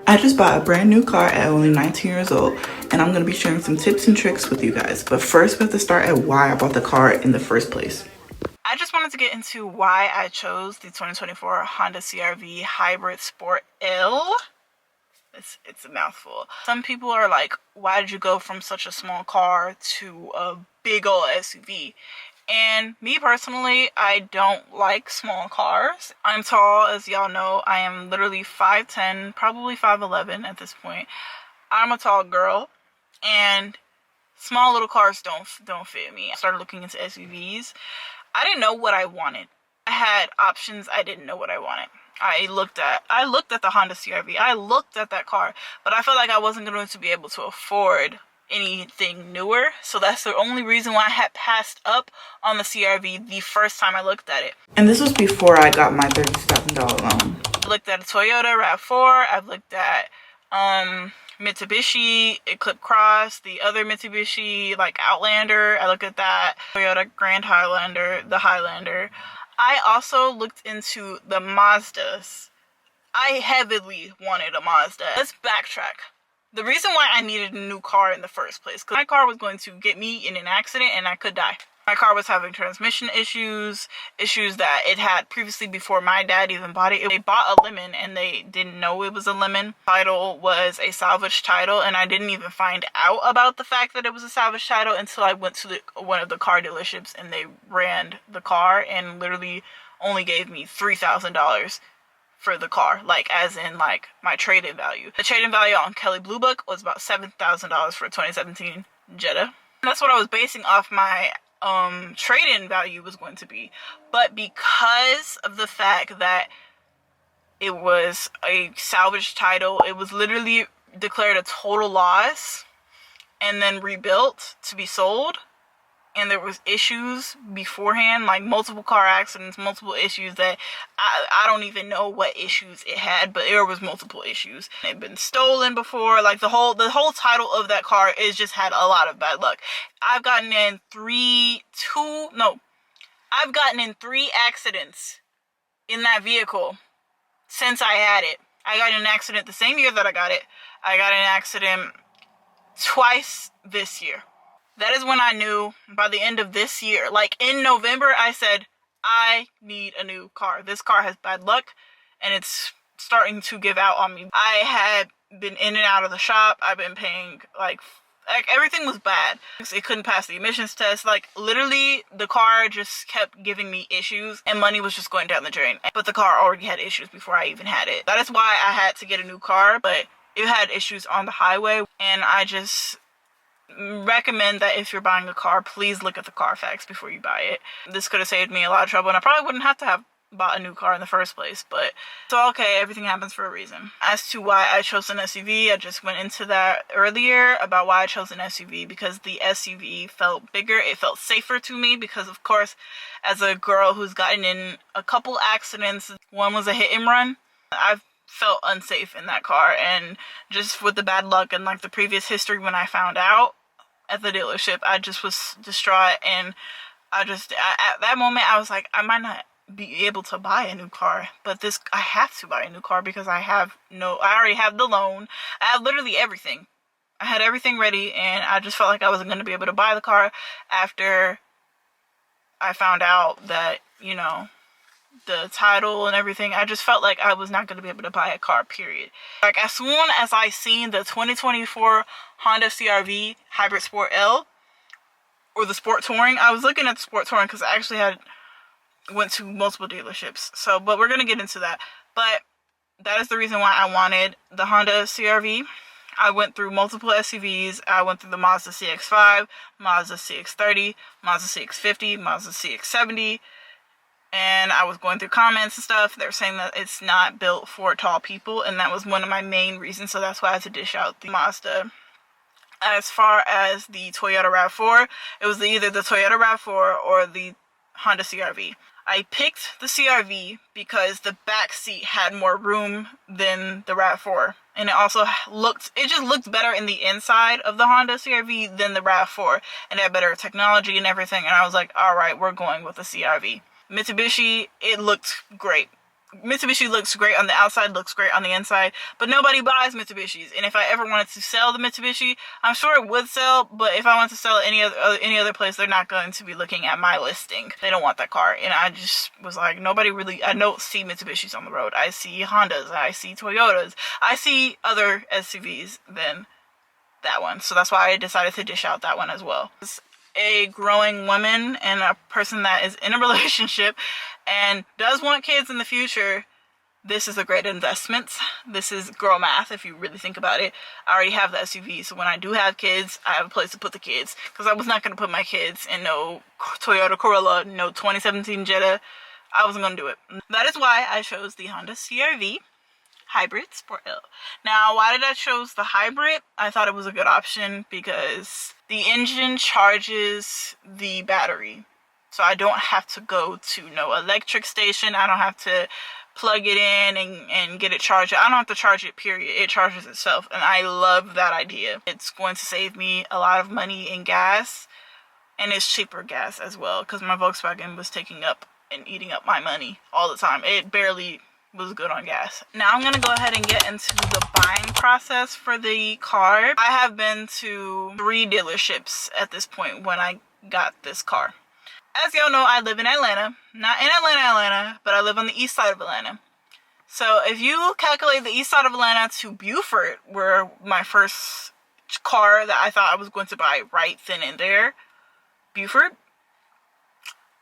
I just bought a brand new car at only 19 years old, and I'm going to be sharing some tips and tricks with you guys. But first, we have to start at why I bought the car in the first place. I just wanted to get into why I chose the 2024 Honda CRV Hybrid Sport-L. It's a mouthful. Some people are like, why did you go from such a small car to a big old SUV? And me personally, I don't like small cars. I'm tall, as y'all know. I am literally 5'10", probably 5'11" at this point. I'm a tall girl, and small little cars don't fit me. I started looking into SUVs. I didn't know what I wanted. I had options. I didn't know what I wanted. I looked at the Honda CRV. I looked at that car, but I felt like I wasn't going to be able to afford anything newer. So that's the only reason why I had passed up on the CRV the first time I looked at it. And this was before I got my $30,000 loan. I looked at a Toyota RAV4. I've looked at Mitsubishi Eclipse Cross, the other Mitsubishi like Outlander. I looked at that Toyota Grand Highlander, the Highlander. I also looked into the Mazdas. I heavily wanted a Mazda. Let's backtrack. The reason why I needed a new car in the first place, because my car was going to get me in an accident and I could die. My car was having transmission issues that it had previously before my dad even bought it. They bought a lemon and they didn't know it was a lemon. Title was a salvage title, and I didn't even find out about the fact that it was a salvage title until I went to one of the car dealerships and they ran the car and literally only gave me $3,000 for the car, like as in like my trade-in value. The trade-in value on Kelley Blue Book was about $7,000 for a 2017 Jetta. And that's what I was basing off my trade-in value was going to be. But because of the fact that it was a salvage title, it was literally declared a total loss and then rebuilt to be sold. And there was issues beforehand, like multiple car accidents, multiple issues that I don't even know what issues it had, but there was multiple issues. It had been stolen before. Like the whole title of that car is just had a lot of bad luck. I've gotten in three accidents in that vehicle since I had it. I got in an accident the same year that I got it. I got in an accident twice this year. That is when I knew by the end of this year, like in November, I said, I need a new car. This car has bad luck and it's starting to give out on me. I had been in and out of the shop. I've been paying like everything was bad. It couldn't pass the emissions test. Like literally the car just kept giving me issues and money was just going down the drain. But the car already had issues before I even had it. That is why I had to get a new car, but it had issues on the highway, and I just recommend that if you're buying a car, please look at the Carfax before you buy it. This could have saved me a lot of trouble, and I probably wouldn't have to have bought a new car in the first place, but it's all okay. Everything happens for a reason. As to why I chose an SUV, I just went into that earlier about why I chose an SUV, because the SUV felt bigger. It felt safer to me because, of course, as a girl who's gotten in a couple accidents, one was a hit and run, I've felt unsafe in that car, and just with the bad luck and like the previous history when I found out at the dealership, I just was distraught, and at that moment I was like, I might not be able to buy a new car, but I have to buy a new car because I already have the loan. I have literally everything. I had everything ready, and I just felt like I wasn't going to be able to buy the car after I found out that, you know, the title and everything. I just felt like I was not going to be able to buy a car, period. Like as soon as I seen the 2024 Honda CRV Hybrid Sport-L or the Sport Touring, I was looking at the Sport Touring because I actually went to multiple dealerships. So, but we're going to get into that. But that is the reason why I wanted the Honda CRV. I went through multiple SUVs. I went through the Mazda CX-5, Mazda CX-30, Mazda CX-50, Mazda CX-70. And I was going through comments and stuff. They were saying that it's not built for tall people, and that was one of my main reasons. So that's why I had to dish out the Mazda. As far as the Toyota RAV4, it was either the Toyota RAV4 or the Honda CRV. I picked the CRV because the back seat had more room than the RAV4, and it just looked better in the inside of the Honda CRV than the RAV4, and it had better technology and everything. And I was like, all right, we're going with the CRV. Mitsubishi, it looked great. Mitsubishi looks great on the outside, looks great on the inside, but nobody buys Mitsubishis. And if I ever wanted to sell the Mitsubishi, I'm sure it would sell, but if I want to sell it any other place, they're not going to be looking at my listing. They don't want that car. And I just was like, nobody really, I don't see Mitsubishis on the road. I see Hondas, I see Toyotas, I see other SUVs than that one. So that's why I decided to dish out that one as well. As a growing woman and a person that is in a relationship and does want kids in the future, this is a great investment. This is girl math if you really think about it. I already have the SUV, so when I do have kids, I have a place to put the kids, because I was not going to put my kids in no Toyota Corolla, no 2017 Jetta. I wasn't going to do it. That is why I chose the Honda CRV Hybrid Sport-L. Now, why did I choose the hybrid? I thought it was a good option because the engine charges the battery. So I don't have to go to no electric station. I don't have to plug it in and get it charged. I don't have to charge it, period. It charges itself. And I love that idea. It's going to save me a lot of money in gas. And it's cheaper gas as well, because my Volkswagen was taking up and eating up my money all the time. It barely was good on gas. Now I'm gonna go ahead and get into the buying process for the car. I have been to 3 dealerships at this point when I got this car. As y'all know, I live in Atlanta. Not in Atlanta, but I live on the east side of Atlanta. So if you calculate the east side of Atlanta to Beaufort, where my first car that I thought I was going to buy right then and there, Beaufort,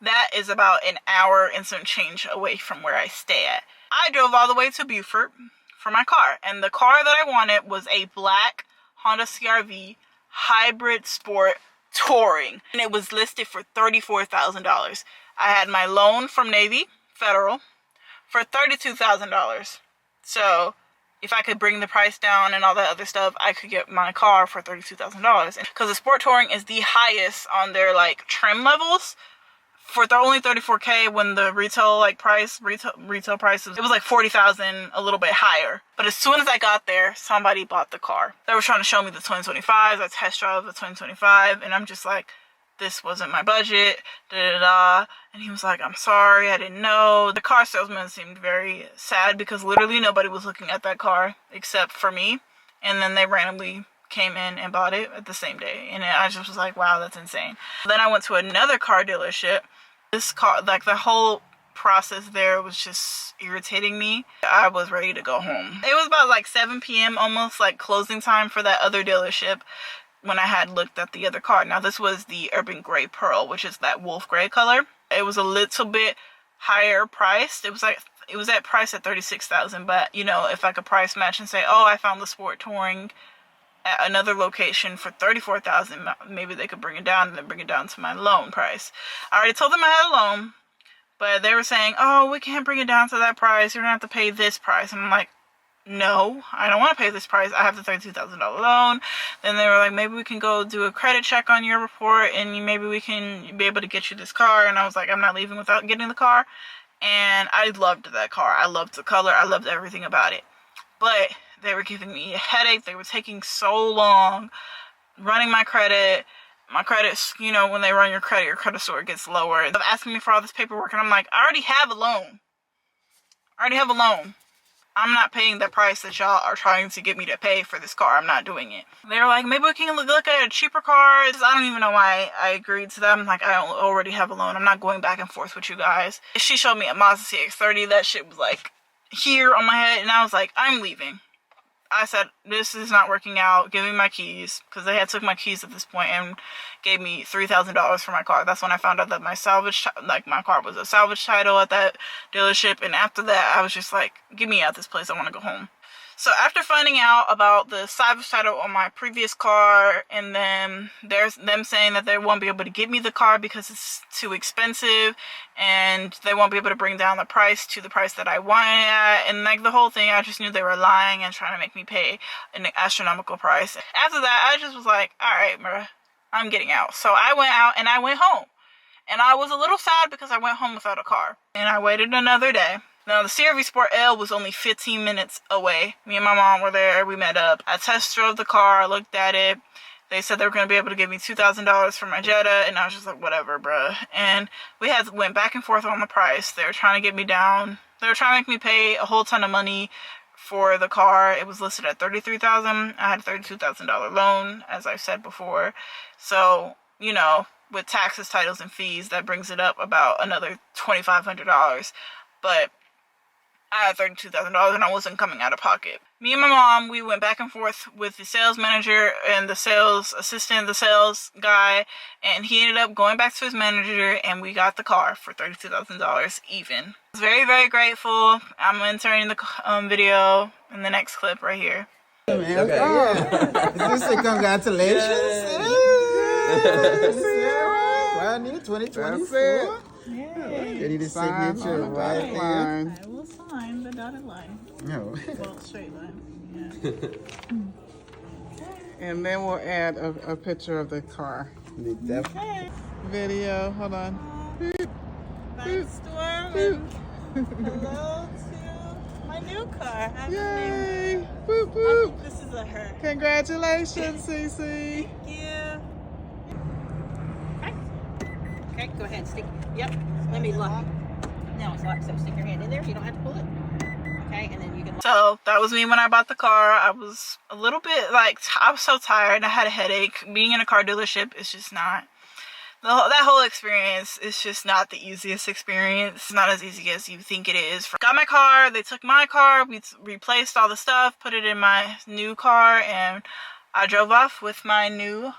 that is about an hour and some change away from where I stay at. I drove all the way to Beaufort for my car, and the car that I wanted was a black Honda CRV Hybrid Sport Touring, and it was listed for $34,000. I had my loan from Navy Federal for $32,000. So if I could bring the price down and all that other stuff, I could get my car for $32,000. Because the Sport Touring is the highest on their like trim levels. For only $34K, when the retail price prices, it was like $40,000, a little bit higher. But as soon as I got there, somebody bought the car. They were trying to show me the 2025. I test drove the 2025, and I'm just like, this wasn't my budget. And he was like, I'm sorry, I didn't know. The car salesman seemed very sad because literally nobody was looking at that car except for me. And then they randomly came in and bought it at the same day, and I just was like, wow, that's insane. Then I went to another car dealership. This car, like the whole process there was just irritating me. I was ready to go home. It was about like 7 p.m. almost like closing time for that other dealership when I had looked at the other car. Now this was the Urban Gray Pearl, which is that wolf gray color. It was a little bit higher priced. It was at price at $36,000, but you know, if I could price match and say, oh, I found the Sport Touring at another location for $34,000, maybe they could bring it down and then bring it down to my loan price. I already told them I had a loan, but they were saying, oh, we can't bring it down to that price. You're gonna have to pay this price. And I'm like, no, I don't want to pay this price. I have the $32,000 loan. Then they were like, maybe we can go do a credit check on your report and maybe we can be able to get you this car. And I was like, I'm not leaving without getting the car. And I loved that car. I loved the color. I loved everything about it. But they were giving me a headache. They were taking so long running my credit. My credit's, you know, when they run your credit score gets lower. They're asking me for all this paperwork, and I'm like, I already have a loan. I'm not paying the price that y'all are trying to get me to pay for this car. I'm not doing it. They're like, maybe we can look at a cheaper car. I don't even know why I agreed to them. Like, I already have a loan. I'm not going back and forth with you guys. She showed me a Mazda CX-30. That shit was like here on my head, and I was like, I'm leaving. I said, this is not working out. Give me my keys. Because they had took my keys at this point and gave me $3,000 for my car. That's when I found out that my car was a salvage title at that dealership. And after that, I was just like, get me out this place. I want to go home. So after finding out about the salvage title on my previous car, and then there's them saying that they won't be able to give me the car because it's too expensive, and they won't be able to bring down the price to the price that I wanted at, and like the whole thing, I just knew they were lying and trying to make me pay an astronomical price. After that, I just was like, all right, bruh, I'm getting out. So I went out and I went home, and I was a little sad because I went home without a car, and I waited another day. Now, the CRV Sport-L was only 15 minutes away. Me and my mom were there. We met up. I test drove the car. I looked at it. They said they were going to be able to give me $2,000 for my Jetta. And I was just like, whatever, bruh. And we went back and forth on the price. They were trying to get me down. They were trying to make me pay a whole ton of money for the car. It was listed at $33,000. I had a $32,000 loan, as I've said before. So, you know, with taxes, titles, and fees, that brings it up about another $2,500. But I had $32,000 and I wasn't coming out of pocket. Me and my mom, we went back and forth with the sales manager and the sales assistant, the sales guy, and he ended up going back to his manager and we got the car for $32,000 even. I was very, very grateful. I'm inserting the video in the next clip right here. Okay. Just say congratulations. Brand new 2024. You need a signature right there. I will sign the dotted line. No. Well, straight line. Yeah. And then we'll add a picture of the car. Okay. Video, hold on. Thanks, Storm. Hello to my new car. Yay! Boop, I boop. think this is a her. Congratulations, Cece. Thank you. Okay, go ahead, stick. Yep, let me look. No, it's locked, so stick your hand in there. You don't have to pull it. Okay, and then you can. So that was me when I bought the car. I was a little bit like, I was so tired. I had a headache. Being in a car dealership is just not, that whole experience is just not the easiest experience. It's not as easy as you think it is. Got my car, they took my car, we replaced all the stuff, put it in my new car, and I drove off with my new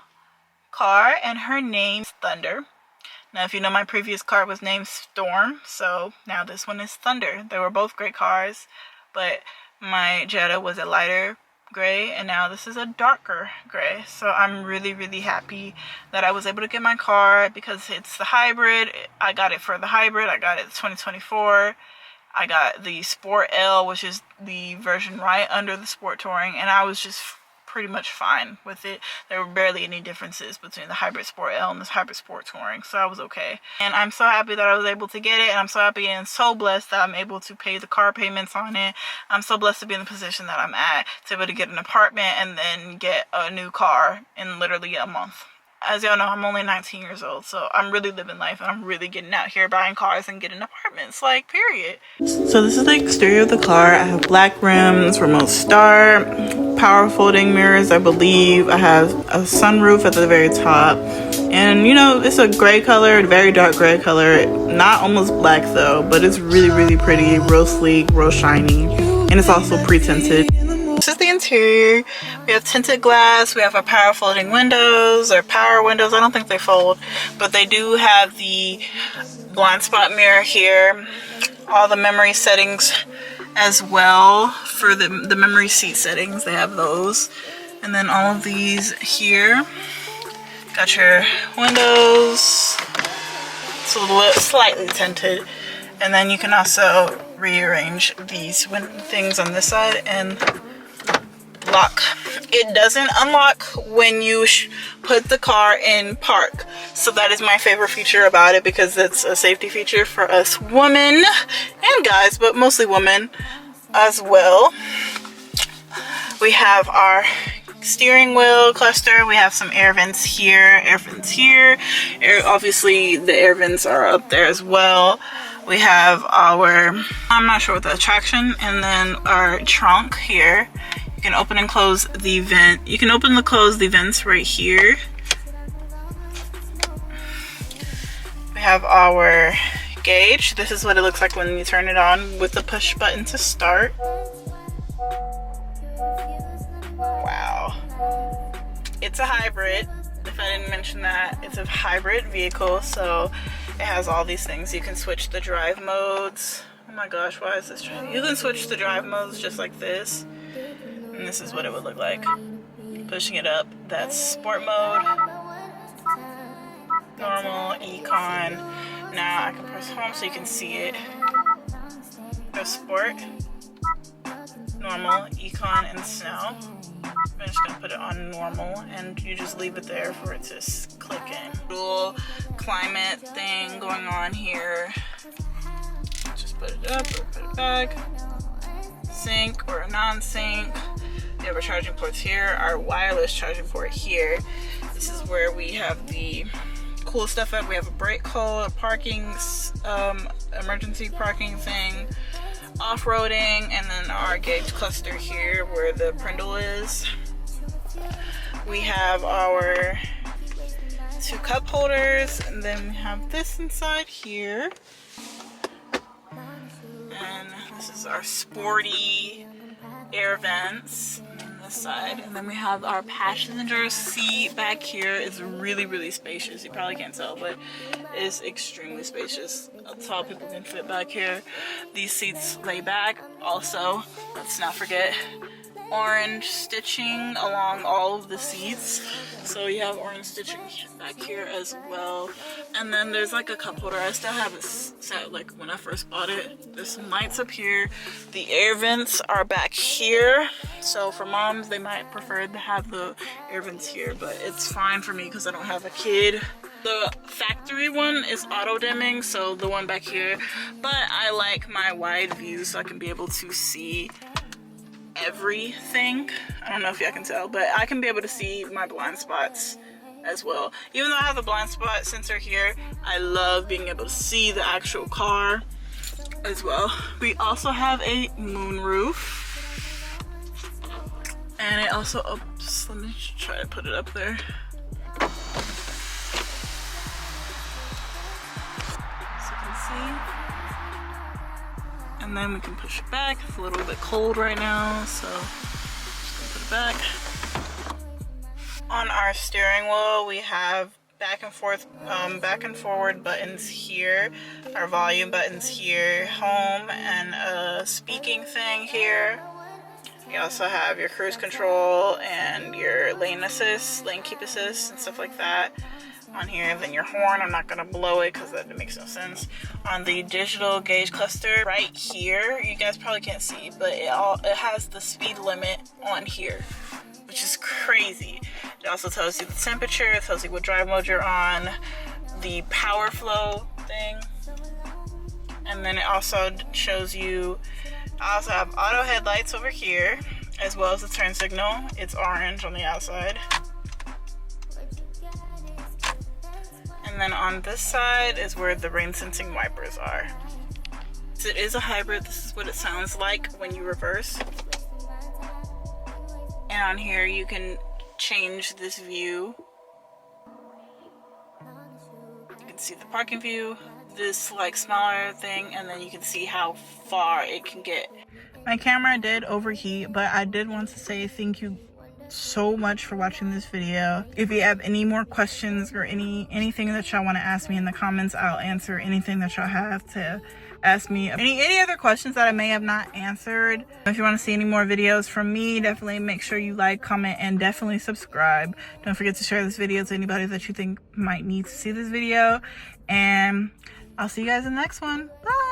car, and her name's Thunder. Now, if you know, my previous car was named Storm, so now this one is Thunder. They were both great cars, but my Jetta was a lighter gray, and now this is a darker gray. So I'm really, really happy that I was able to get my car because it's the hybrid. I got it for the hybrid. I got it 2024. I got the Sport-L, which is the version right under the Sport Touring, and I was just pretty much fine with it. There were barely any differences between the Hybrid Sport-L and this Hybrid Sport Touring, so I was okay. And I'm so happy that I was able to get it, and I'm so happy and so blessed that I'm able to pay the car payments on it. I'm so blessed to be in the position that I'm at, to be able to get an apartment and then get a new car in literally a month. As y'all know, I'm only 19 years old, so I'm really living life, and I'm really getting out here buying cars and getting apartments, like, period. So this is the exterior of the car. I have black rims, remote start, power folding mirrors, I believe. I have a sunroof at the very top. And, you know, it's a gray color, very dark gray color. Not almost black, though, but it's really, really pretty, real sleek, real shiny. And it's also pre-tinted. This is the interior. We have tinted glass. We have our power folding windows, or power windows. I don't think they fold, but they do have the blind spot mirror here. All the memory settings as well for the memory seat settings. They have those. And then all of these here. Got your windows. It's a little slightly tinted. And then you can also rearrange these things on this side and lock. It doesn't unlock when you put the car in park, so that is my favorite feature about it, because it's a safety feature for us women and guys, but mostly women as well. We have our steering wheel cluster. We have some air vents here, obviously the air vents are up there as well. We have our, I'm not sure what the attraction, and then our trunk here. You can open and close the vent. You can open and close the vents right here. We have our gauge. This is what it looks like when you turn it on with the push button to start. Wow. It's a hybrid. If I didn't mention that, it's a hybrid vehicle, so it has all these things. You can switch the drive modes. Oh my gosh, why is this trying? You can switch the drive modes just like this. And this is what it would look like. Pushing it up, that's sport mode, normal, econ. Now I can press home so you can see it. Go sport, normal, econ, and snow. I'm just gonna put it on normal, and you just leave it there for it to click in. Dual climate thing going on here. Just put it up or put it back. Sync or non-sync. We have our charging ports here, our wireless charging port here. This is where we have the cool stuff at. We have a brake code, a parking, emergency parking thing. off-roading, and then our gauge cluster here where the brindle is. We have our 2 cup holders, and then we have this inside here. And this is our sporty air vents on this side. And then we have our passenger seat back here. It's really spacious. You probably can't tell, but it's extremely spacious. That's how people can fit back here. These seats lay back. Also, let's not forget orange stitching along all of the seats, so you have orange stitching back here as well. And then there's like a cup holder. I still have it set like when I first bought it. There's some lights up here. The air vents are back here, so for moms they might prefer to have the air vents here, but it's fine for me because I don't have a kid. The factory one is auto dimming, so the one back here, but I like my wide view so I can be able to see everything. I don't know if y'all can tell, but I can be able to see my blind spots as well. Even though I have the blind spot sensor here, I love being able to see the actual car as well. We also have a moonroof, and it also, oops, let me try to put it up there. So you can see. And then we can push it back. It's a little bit cold right now, so just gonna put it back. On our steering wheel, we have back and forward buttons here, our volume buttons here, home, and a speaking thing here. You also have your cruise control and your lane assist, lane keep assist, and stuff like that on here. And then your horn, I'm not gonna blow it because that makes no sense. On the digital gauge cluster right here, you guys probably can't see, but it has the speed limit on here, which is crazy. It also tells you the temperature, it tells you what drive mode you're on, the power flow thing, and then it also shows you, I also have auto headlights over here, as well as the turn signal. It's orange on the outside. And then on this side is where the rain sensing wipers are. So it is a hybrid. This is what it sounds like when you reverse. And on here you can change this view. You can see the parking view, this like smaller thing, and then you can see how far it can get. My camera did overheat, but I did want to say thank you so much for watching this video. If you have any more questions or anything that y'all want to ask me in the comments, I'll answer anything that y'all have to ask me. Any other questions that I may have not answered. If you want to see any more videos from me, definitely make sure you like, comment, and definitely subscribe. Don't forget to share this video to anybody that you think might need to see this video, and I'll see you guys in the next one. Bye.